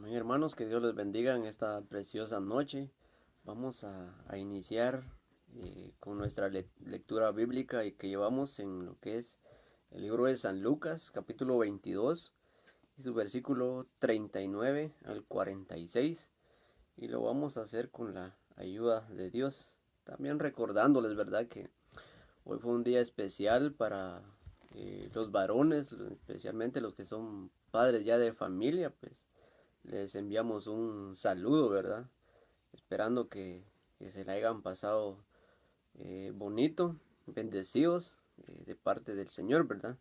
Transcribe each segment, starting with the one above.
Amén, hermanos, que Dios les bendiga en esta preciosa noche. Vamos a iniciar con nuestra lectura bíblica y que llevamos en lo que es el libro de San Lucas, capítulo 22, y su versículo 39 al 46. Y lo vamos a hacer con la ayuda de Dios. También recordándoles, ¿verdad?, que hoy fue un día especial para los varones, especialmente los que son padres ya de familia, pues les enviamos un saludo, ¿verdad? Esperando que se la hayan pasado bonito, bendecidos de parte del Señor, ¿verdad?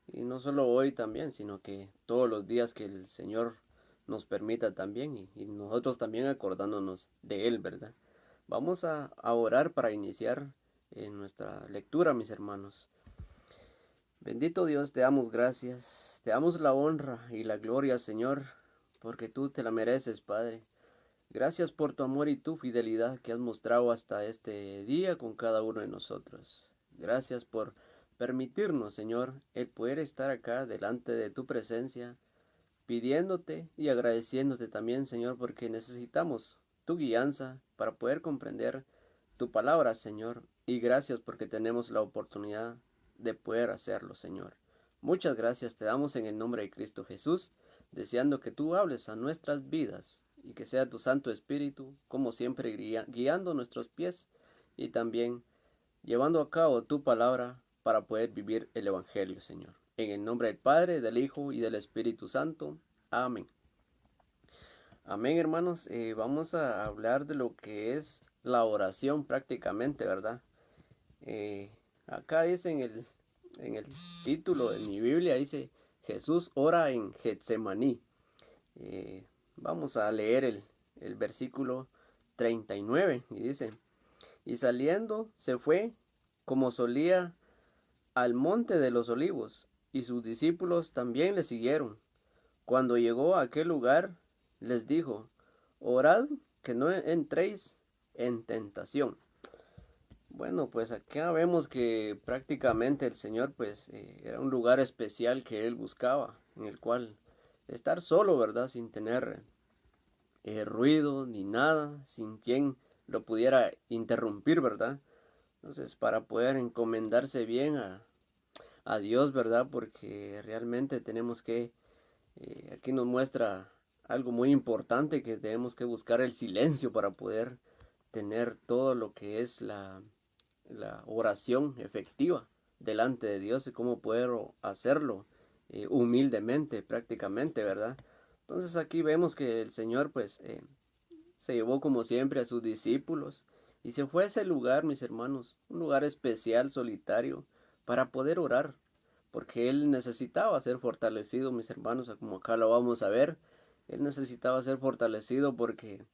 Y no solo hoy también, sino que todos los días que el Señor nos permita también y nosotros también acordándonos de Él, ¿verdad? Vamos a orar para iniciar nuestra lectura, mis hermanos. Bendito Dios, te damos gracias, te damos la honra y la gloria, Señor, porque tú te la mereces, Padre. Gracias por tu amor y tu fidelidad que has mostrado hasta este día con cada uno de nosotros. Gracias por permitirnos, Señor, el poder estar acá delante de tu presencia, pidiéndote y agradeciéndote también, Señor, porque necesitamos tu guianza para poder comprender tu palabra, Señor, y gracias porque tenemos la oportunidad de poder hacerlo, Señor. Muchas gracias te damos en el nombre de Cristo Jesús, deseando que tú hables a nuestras vidas y que sea tu Santo Espíritu, como siempre, guiando nuestros pies y también llevando a cabo tu palabra para poder vivir el Evangelio, Señor. En el nombre del Padre, del Hijo y del Espíritu Santo. Amén. Amén, hermanos. Vamos a hablar de lo que es la oración prácticamente, ¿verdad? Eh, Acá dice en el título de mi Biblia, dice Jesús ora en Getsemaní. Vamos a leer el versículo 39 y dice, y saliendo se fue como solía al monte de los olivos, y sus discípulos también le siguieron. Cuando llegó a aquel lugar, les dijo, orad que no entréis en tentación. Bueno, pues acá vemos que prácticamente el Señor pues era un lugar especial que él buscaba, en el cual estar solo, ¿verdad? Sin tener ruido ni nada, sin quien lo pudiera interrumpir, ¿verdad? Entonces, para poder encomendarse bien a Dios, ¿verdad? Porque realmente tenemos que, aquí nos muestra algo muy importante, que tenemos que buscar el silencio para poder tener todo lo que es la oración efectiva delante de Dios y cómo poder hacerlo humildemente prácticamente, ¿verdad? Entonces aquí vemos que el Señor pues se llevó como siempre a sus discípulos y se fue a ese lugar, mis hermanos, un lugar especial, solitario, para poder orar, porque él necesitaba ser fortalecido, mis hermanos, como acá lo vamos a ver, él necesitaba ser fortalecido porque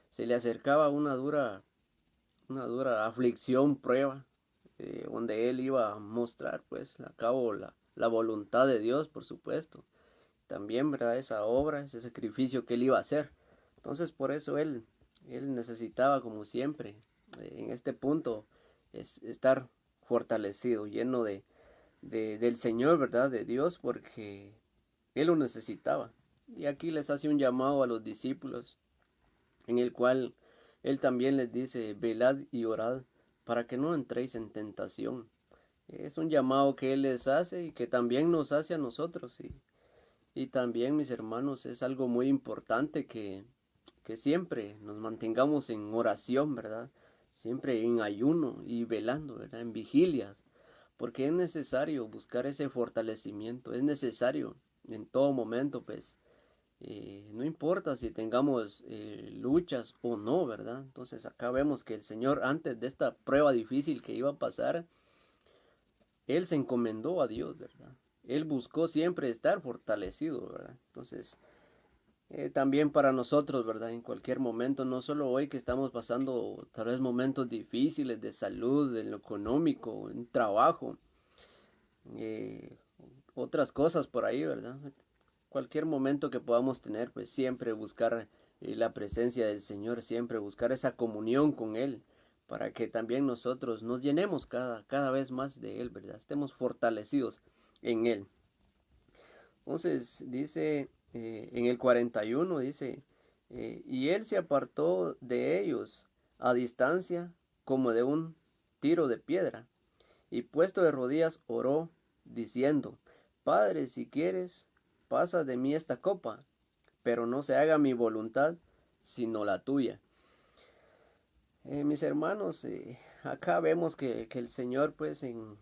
se le acercaba una dura aflicción, prueba, donde él iba a mostrar, pues, a cabo la voluntad de Dios, por supuesto. También, ¿verdad? Esa obra, ese sacrificio que él iba a hacer. Entonces, por eso él necesitaba, como siempre, en este punto, estar fortalecido, lleno del Señor, ¿verdad? De Dios, porque él lo necesitaba. Y aquí les hace un llamado a los discípulos, en el cual él también les dice, velad y orad para que no entréis en tentación. Es un llamado que él les hace y que también nos hace a nosotros. Y también, mis hermanos, es algo muy importante que siempre nos mantengamos en oración, ¿verdad? Siempre en ayuno y velando, ¿verdad? En vigilias, porque es necesario buscar ese fortalecimiento, es necesario en todo momento, pues, no importa si tengamos luchas o no, ¿verdad? Entonces acá vemos que el Señor, antes de esta prueba difícil que iba a pasar, Él se encomendó a Dios, ¿verdad? Él buscó siempre estar fortalecido, ¿verdad? Entonces, también para nosotros, ¿verdad? En cualquier momento, no solo hoy que estamos pasando tal vez momentos difíciles de salud, en lo económico, en trabajo, eh, otras cosas por ahí, ¿verdad? Cualquier momento que podamos tener, pues siempre buscar la presencia del Señor, siempre buscar esa comunión con Él, para que también nosotros nos llenemos cada vez más de Él, ¿verdad? Estemos fortalecidos en Él. Entonces dice en el 41 dice, y él se apartó de ellos a distancia como de un tiro de piedra, y puesto de rodillas oró, diciendo, Padre, si quieres, pasa de mí esta copa, pero no se haga mi voluntad, sino la tuya. Mis hermanos, acá vemos que el Señor, pues en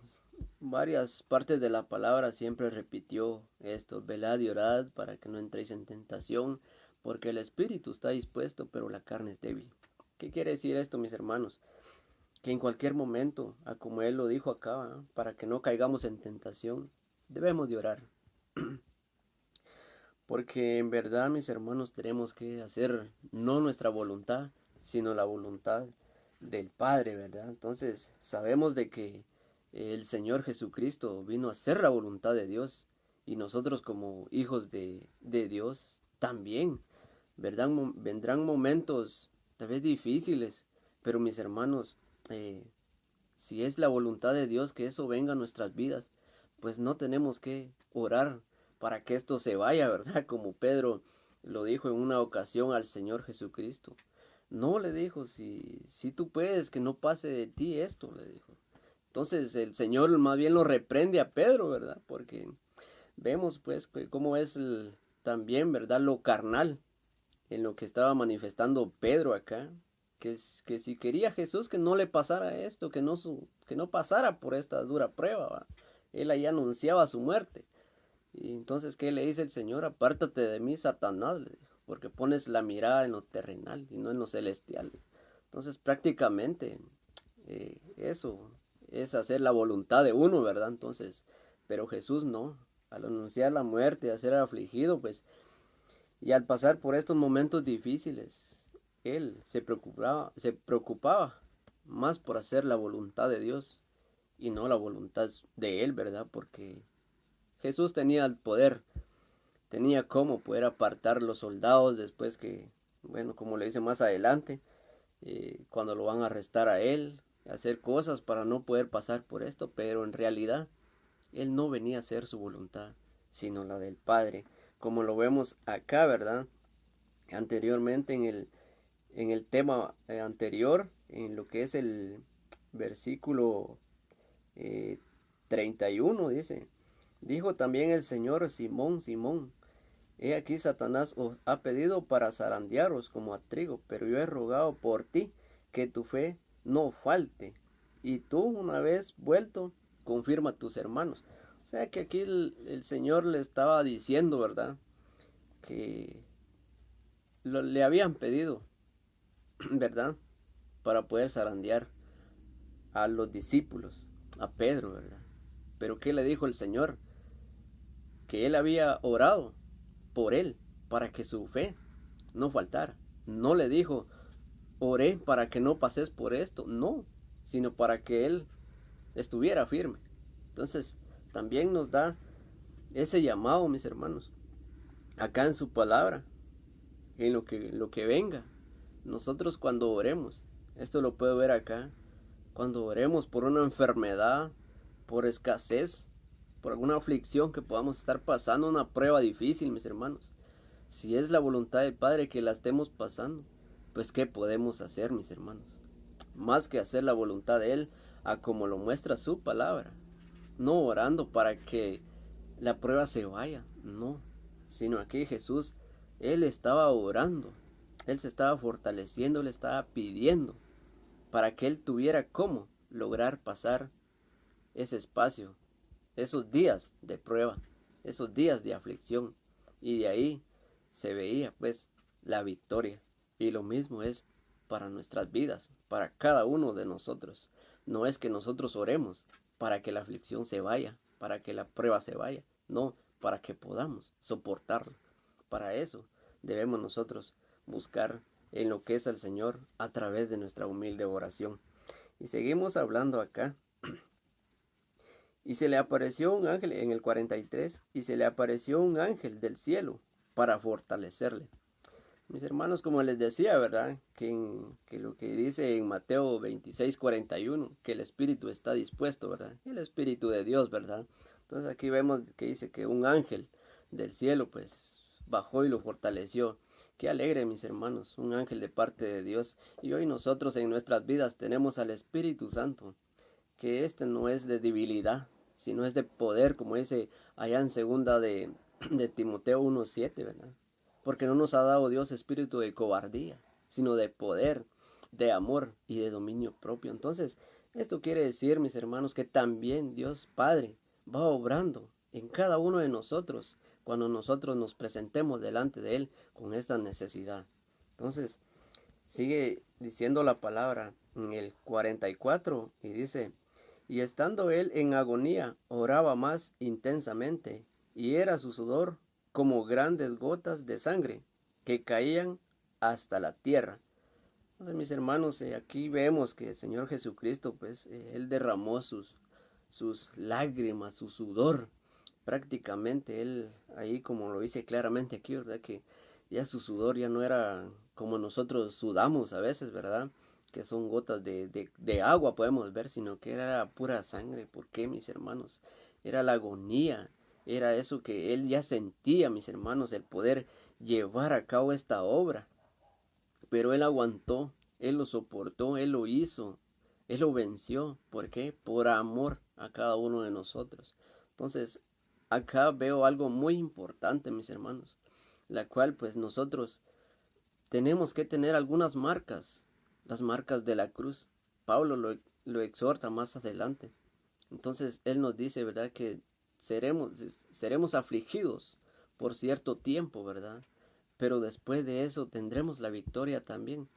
varias partes de la palabra siempre repitió esto, velad y orad para que no entréis en tentación, porque el espíritu está dispuesto, pero la carne es débil. ¿Qué quiere decir esto, mis hermanos? Que en cualquier momento, como Él lo dijo acá, para que no caigamos en tentación, debemos de orar. Porque en verdad, mis hermanos, tenemos que hacer no nuestra voluntad, sino la voluntad del Padre, ¿verdad? Entonces, sabemos de que el Señor Jesucristo vino a hacer la voluntad de Dios y nosotros como hijos de Dios también, ¿verdad? Vendrán momentos tal vez difíciles, pero mis hermanos, si es la voluntad de Dios que eso venga a nuestras vidas, pues no tenemos que orar para que esto se vaya, ¿verdad? Como Pedro lo dijo en una ocasión al Señor Jesucristo. No, le dijo, si tú puedes, que no pase de ti esto, le dijo. Entonces el Señor más bien lo reprende a Pedro, ¿verdad? Porque vemos pues cómo es también, ¿verdad? Lo carnal en lo que estaba manifestando Pedro acá. Que si quería Jesús que no le pasara esto, que no pasara por esta dura prueba, ¿va? Él ahí anunciaba su muerte. Y entonces, ¿qué le dice el Señor? Apártate de mí, Satanás, le dijo, porque pones la mirada en lo terrenal y no en lo celestial. Entonces, prácticamente, eso es hacer la voluntad de uno, ¿verdad? Entonces, pero Jesús no. Al anunciar la muerte, a ser afligido, pues, y al pasar por estos momentos difíciles, él se preocupaba más por hacer la voluntad de Dios y no la voluntad de él, ¿verdad? Porque Jesús tenía el poder, tenía cómo poder apartar los soldados después que, bueno, como le dice más adelante, cuando lo van a arrestar a él, hacer cosas para no poder pasar por esto, pero en realidad él no venía a hacer su voluntad, sino la del Padre, como lo vemos acá, ¿verdad? Anteriormente en el tema anterior, en lo que es el versículo eh, 31, dice, dijo también el Señor, Simón, Simón, he aquí Satanás os ha pedido para zarandearos como a trigo, pero yo he rogado por ti que tu fe no falte, y tú una vez vuelto, confirma a tus hermanos. O sea que aquí el Señor le estaba diciendo, ¿verdad? Que le habían pedido, ¿verdad? Para poder zarandear a los discípulos, a Pedro, ¿verdad? Pero ¿qué le dijo el Señor? Que él había orado por él, para que su fe no faltara. No le dijo, oré para que no pases por esto, no, sino para que él estuviera firme. Entonces, también nos da ese llamado, mis hermanos, acá en su palabra, en lo que venga. Nosotros cuando oremos, esto lo puedo ver acá, cuando oremos por una enfermedad, por escasez, por alguna aflicción que podamos estar pasando, una prueba difícil, mis hermanos. Si es la voluntad del Padre que la estemos pasando, pues ¿qué podemos hacer, mis hermanos? Más que hacer la voluntad de Él, a como lo muestra su palabra. No orando para que la prueba se vaya, no. Sino aquí Jesús, Él estaba orando. Él se estaba fortaleciendo, Él estaba pidiendo para que Él tuviera cómo lograr pasar ese espacio, esos días de prueba, esos días de aflicción. Y de ahí se veía pues la victoria. Y lo mismo es para nuestras vidas, para cada uno de nosotros. No es que nosotros oremos para que la aflicción se vaya, para que la prueba se vaya, no, para que podamos soportarla. Para eso debemos nosotros buscar en lo que es el Señor a través de nuestra humilde oración. Y seguimos hablando acá. Y se le apareció un ángel en el 43, y se le apareció un ángel del cielo para fortalecerle. Mis hermanos, como les decía, ¿verdad? Que lo que dice en Mateo 26:41, que el espíritu está dispuesto, ¿verdad? El espíritu de Dios, ¿verdad? Entonces aquí vemos que dice que un ángel del cielo, pues, bajó y lo fortaleció. Qué alegre, mis hermanos, un ángel de parte de Dios. Y hoy nosotros en nuestras vidas tenemos al Espíritu Santo, que este no es de debilidad, sino es de poder, como dice allá en segunda de Timoteo 1:7, ¿verdad? Porque no nos ha dado Dios espíritu de cobardía, sino de poder, de amor y de dominio propio. Entonces, esto quiere decir, mis hermanos, que también Dios Padre va obrando en cada uno de nosotros cuando nosotros nos presentemos delante de Él con esta necesidad. Entonces, sigue diciendo la palabra en el 44 y dice, y estando él en agonía, oraba más intensamente, y era su sudor como grandes gotas de sangre que caían hasta la tierra. Entonces, mis hermanos, aquí vemos que el Señor Jesucristo, pues, Él derramó sus lágrimas, su sudor. Prácticamente Él, ahí como lo dice claramente aquí, ¿verdad? Que ya su sudor ya no era como nosotros sudamos a veces, ¿verdad? Que son gotas de agua, podemos ver, sino que era pura sangre. ¿Por qué, mis hermanos? Era la agonía, era eso que Él ya sentía, mis hermanos, el poder llevar a cabo esta obra. Pero Él aguantó, Él lo soportó, Él lo hizo, Él lo venció. ¿Por qué? Por amor a cada uno de nosotros. Entonces, acá veo algo muy importante, mis hermanos, la cual pues nosotros tenemos que tener algunas marcas, las marcas de la cruz. Pablo lo exhorta más adelante. Entonces, él nos dice, ¿verdad? Que seremos afligidos por cierto tiempo, ¿verdad? Pero después de eso tendremos la victoria también.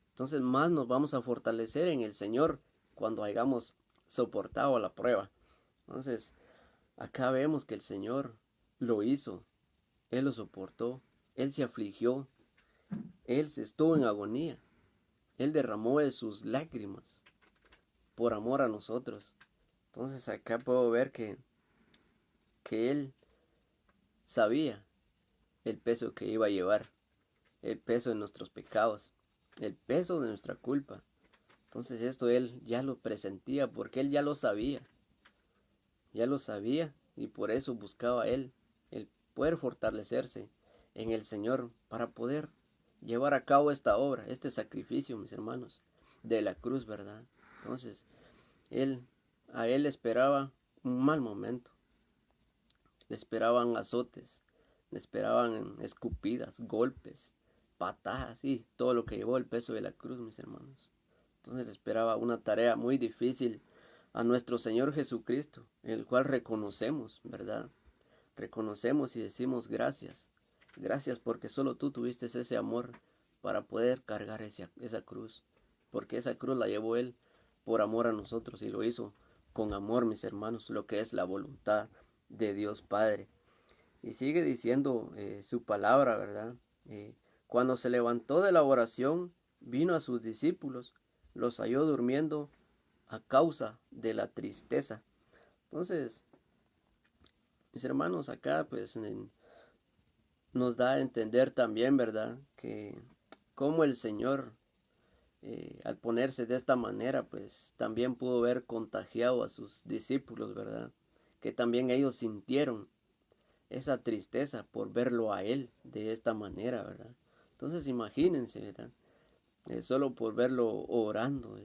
Entonces más nos vamos a fortalecer en el Señor cuando hayamos soportado la prueba. Entonces, acá vemos que el Señor lo hizo, Él lo soportó, Él se afligió, Él se estuvo en agonía, Él derramó de sus lágrimas por amor a nosotros. Entonces acá puedo ver que Él sabía el peso que iba a llevar, el peso de nuestros pecados, el peso de nuestra culpa. Entonces esto Él ya lo presentía porque Él ya lo sabía y por eso buscaba Él el poder fortalecerse en el Señor para poder llevar a cabo esta obra, este sacrificio, mis hermanos, de la cruz, ¿verdad? Entonces, a Él esperaba un mal momento, le esperaban azotes, le esperaban escupidas, golpes, patadas y todo lo que llevó el peso de la cruz, mis hermanos. Entonces le esperaba una tarea muy difícil a nuestro Señor Jesucristo, el cual reconocemos, ¿verdad? Reconocemos y decimos gracias. Gracias porque solo tú tuviste ese amor para poder cargar esa cruz. Porque esa cruz la llevó Él por amor a nosotros y lo hizo con amor, mis hermanos, lo que es la voluntad de Dios Padre. Y sigue diciendo su palabra, ¿verdad? Cuando se levantó de la oración, vino a sus discípulos, los halló durmiendo a causa de la tristeza. Entonces, mis hermanos, acá pues nos da a entender también, ¿verdad? Que como el Señor, al ponerse de esta manera, pues también pudo haber contagiado a sus discípulos, ¿verdad? Que también ellos sintieron esa tristeza por verlo a Él de esta manera, ¿verdad? Entonces imagínense, ¿verdad? Solo por verlo orando,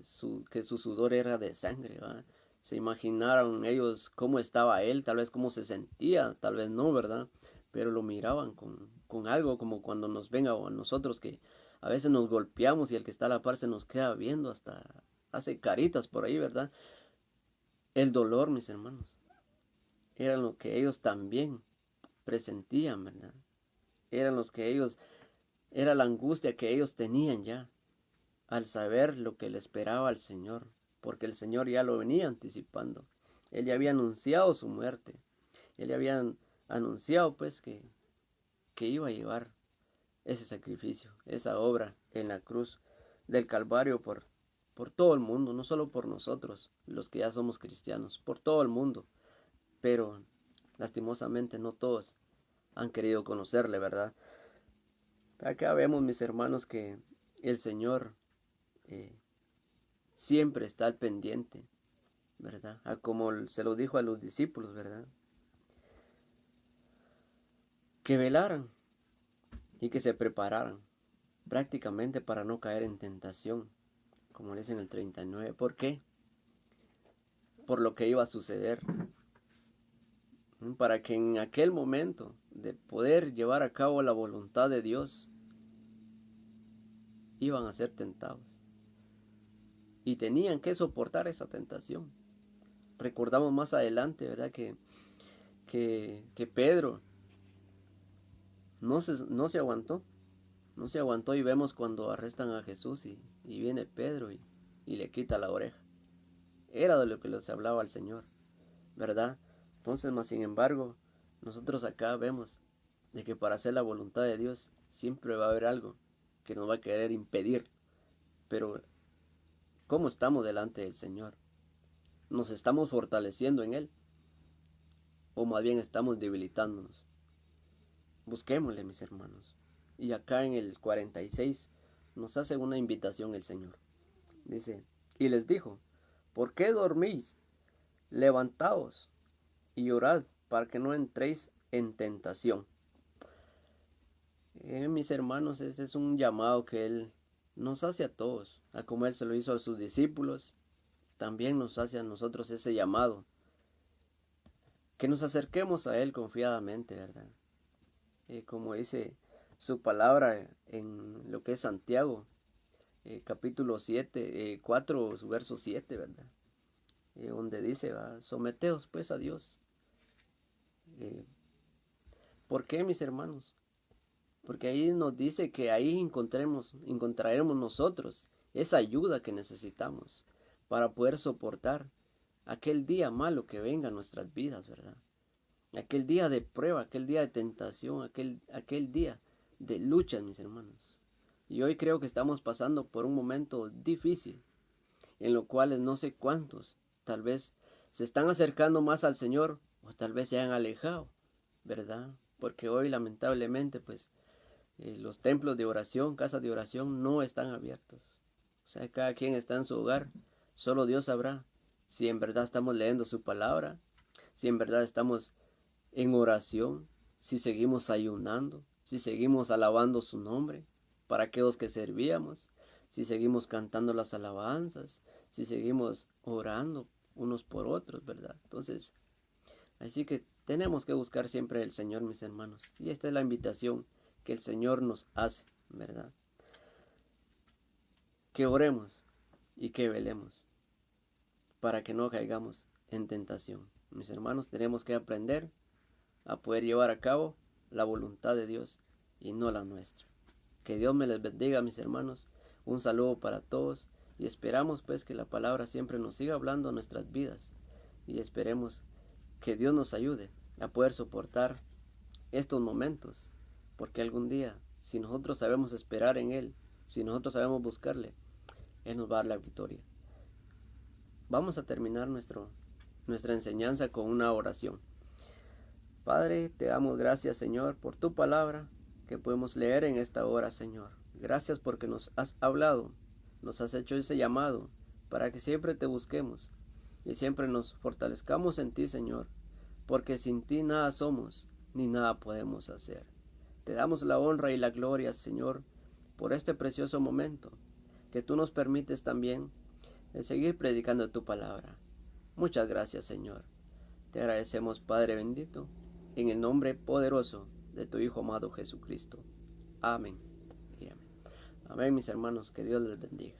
que su sudor era de sangre, ¿verdad? Se imaginaron ellos cómo estaba él, tal vez cómo se sentía, tal vez no, ¿verdad? Pero lo miraban con algo como cuando nos venga a nosotros que a veces nos golpeamos y el que está a la par se nos queda viendo, hasta hace caritas por ahí, ¿verdad? El dolor, mis hermanos, era lo que ellos también presentían, ¿verdad? Eran los que ellos, era la angustia que ellos tenían ya al saber lo que le esperaba al Señor, porque el Señor ya lo venía anticipando. Él ya había anunciado su muerte. Él ya había anunciado pues que iba a llevar ese sacrificio, esa obra en la cruz del Calvario por todo el mundo, no solo por nosotros, los que ya somos cristianos, por todo el mundo. Pero lastimosamente no todos han querido conocerle, ¿verdad? Acá vemos, mis hermanos, que el Señor eh, siempre está al pendiente, ¿verdad? Como se lo dijo a los discípulos, ¿verdad? Que velaran, y que se prepararan prácticamente para no caer en tentación, como dice en el 39. ¿Por qué? Por lo que iba a suceder, para que en aquel momento de poder llevar a cabo la voluntad de Dios, iban a ser tentados y tenían que soportar esa tentación. Recordamos más adelante, ¿verdad? Que Pedro no se aguantó, no se aguantó, y vemos cuando arrestan a Jesús y viene Pedro y le quita la oreja. Era de lo que les hablaba al Señor, ¿verdad? Entonces, más sin embargo, nosotros acá vemos de que para hacer la voluntad de Dios siempre va a haber algo que nos va a querer impedir. Pero, ¿cómo estamos delante del Señor? ¿Nos estamos fortaleciendo en Él? ¿O más bien estamos debilitándonos? Busquémosle, mis hermanos. Y acá en el 46 nos hace una invitación el Señor. Dice, y les dijo, ¿por qué dormís? Levantaos y orad para que no entréis en tentación. Mis hermanos, este es un llamado que Él nos hace a todos, a como Él se lo hizo a sus discípulos, también nos hace a nosotros ese llamado, que nos acerquemos a Él confiadamente, ¿verdad? Como dice su palabra en lo que es Santiago, capítulo 7, 4, su verso 7, ¿verdad? Donde dice, someteos pues a Dios. ¿Por qué, mis hermanos? Porque ahí nos dice que ahí encontraremos nosotros esa ayuda que necesitamos para poder soportar aquel día malo que venga en nuestras vidas, ¿verdad? Aquel día de prueba, aquel día de tentación, aquel día de lucha, mis hermanos. Y hoy creo que estamos pasando por un momento difícil, en lo cual no sé cuántos tal vez se están acercando más al Señor o tal vez se han alejado, ¿verdad? Porque hoy lamentablemente pues los templos de oración, casas de oración no están abiertos. O sea, cada quien está en su hogar. Solo Dios sabrá si en verdad estamos leyendo su palabra, si en verdad estamos en oración, si seguimos ayunando, si seguimos alabando su nombre para aquellos que servíamos, si seguimos cantando las alabanzas, si seguimos orando unos por otros, ¿verdad? Entonces, así que tenemos que buscar siempre al Señor, mis hermanos. Y esta es la invitación que el Señor nos hace, ¿verdad? Que oremos y que velemos para que no caigamos en tentación. Mis hermanos, tenemos que aprender a poder llevar a cabo la voluntad de Dios y no la nuestra. Que Dios me les bendiga, mis hermanos. Un saludo para todos y esperamos pues que la palabra siempre nos siga hablando en nuestras vidas y esperemos que Dios nos ayude a poder soportar estos momentos, porque algún día, si nosotros sabemos esperar en Él, si nosotros sabemos buscarle, Él nos va a dar la victoria. Vamos a terminar nuestra enseñanza con una oración. Padre, te damos gracias, Señor, por tu palabra que podemos leer en esta hora, Señor. Gracias porque nos has hablado, nos has hecho ese llamado para que siempre te busquemos y siempre nos fortalezcamos en ti, Señor, porque sin ti nada somos ni nada podemos hacer. Te damos la honra y la gloria, Señor, por este precioso momento que tú nos permites también de seguir predicando tu palabra. Muchas gracias, Señor. Te agradecemos, Padre bendito, en el nombre poderoso de tu Hijo amado Jesucristo. Amén y amén. Amén, mis hermanos, que Dios les bendiga.